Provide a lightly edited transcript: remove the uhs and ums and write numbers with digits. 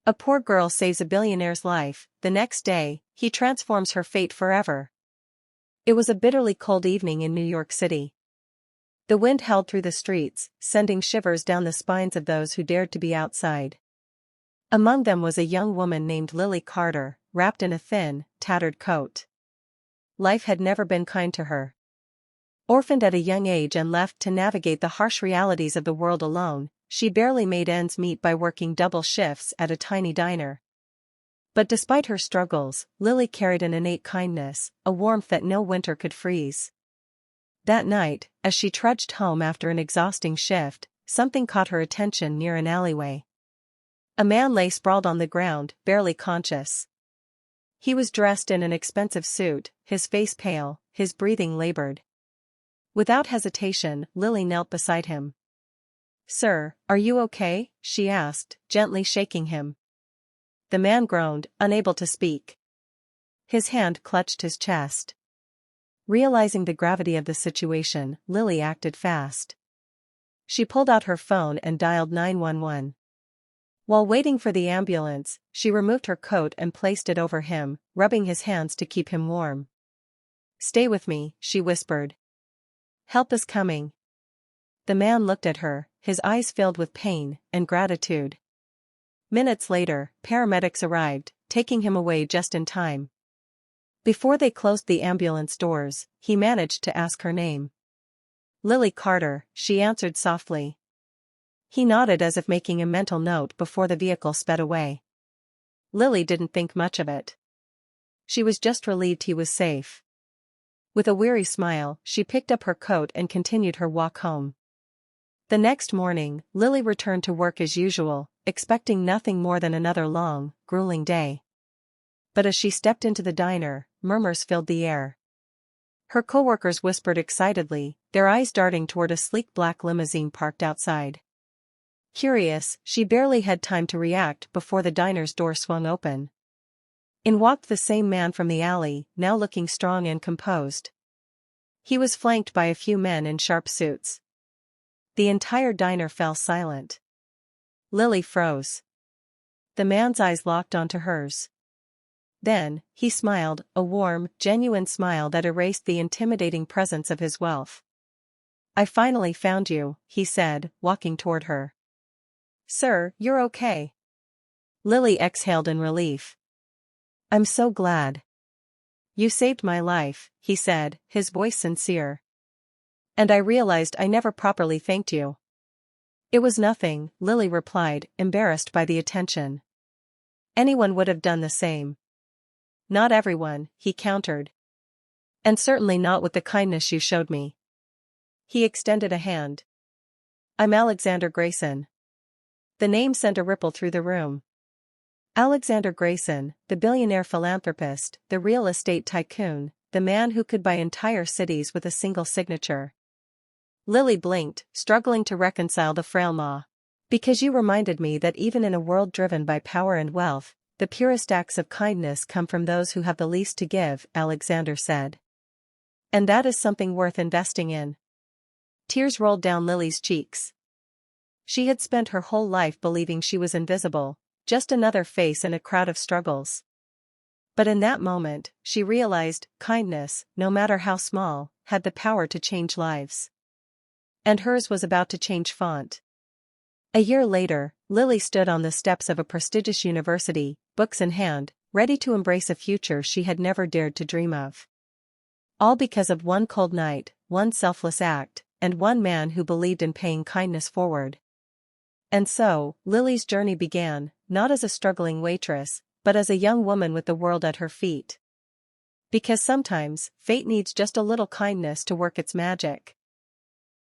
A poor girl saves a billionaire's life. The next day, he transforms her fate forever. It was a bitterly cold evening in New York City. The wind howled through the streets, sending shivers down the spines of those who dared to be outside. Among them was a young woman named Lily Carter, wrapped in a thin, tattered coat. Life had never been kind to her. Orphaned at a young age and left to navigate the harsh realities of the world alone, she barely made ends meet by working double shifts at a tiny diner. But despite her struggles, Lily carried an innate kindness, a warmth that no winter could freeze. That night, as she trudged home after an exhausting shift, something caught her attention near an alleyway. A man lay sprawled on the ground, barely conscious. He was dressed in an expensive suit, his face pale, his breathing labored. Without hesitation, Lily knelt beside him. "Sir, are you okay?" she asked, gently shaking him. The man groaned, unable to speak. His hand clutched his chest. Realizing the gravity of the situation, Lily acted fast. She pulled out her phone and dialed 911. While waiting for the ambulance, she removed her coat and placed it over him, rubbing his hands to keep him warm. "Stay with me," she whispered. "Help is coming." The man looked at her, his eyes filled with pain and gratitude. Minutes later, paramedics arrived, taking him away just in time. Before they closed the ambulance doors, he managed to ask her name. "Lily Carter," she answered softly. He nodded as if making a mental note before the vehicle sped away. Lily didn't think much of it. She was just relieved he was safe. With a weary smile, she picked up her coat and continued her walk home. The next morning, Lily returned to work as usual, expecting nothing more than another long, grueling day. But as she stepped into the diner, murmurs filled the air. Her coworkers whispered excitedly, their eyes darting toward a sleek black limousine parked outside. Curious, she barely had time to react before the diner's door swung open. In walked the same man from the alley, now looking strong and composed. He was flanked by a few men in sharp suits. The entire diner fell silent. Lily froze. The man's eyes locked onto hers. Then, he smiled, a warm, genuine smile that erased the intimidating presence of his wealth. "I finally found you," he said, walking toward her. "Sir, you're okay." Lily exhaled in relief. "I'm so glad. You saved my life," he said, his voice sincere. "And I realized I never properly thanked you." "It was nothing," Lily replied, embarrassed by the attention. "Anyone would have done the same." "Not everyone," he countered. "And certainly not with the kindness you showed me." He extended a hand. "I'm Alexander Grayson." The name sent a ripple through the room. Alexander Grayson, the billionaire philanthropist, the real estate tycoon, the man who could buy entire cities with a single signature. Lily blinked, struggling to reconcile the frail maw. "Because you reminded me that even in a world driven by power and wealth, the purest acts of kindness come from those who have the least to give," Alexander said. "And that is something worth investing in." Tears rolled down Lily's cheeks. She had spent her whole life believing she was invisible, just another face in a crowd of struggles. But in that moment, she realized, kindness, no matter how small, had the power to change lives. And hers was about to change font. A year later, Lily stood on the steps of a prestigious university, books in hand, ready to embrace a future she had never dared to dream of. All because of one cold night, one selfless act, and one man who believed in paying kindness forward. And so, Lily's journey began, not as a struggling waitress, but as a young woman with the world at her feet. Because sometimes, fate needs just a little kindness to work its magic.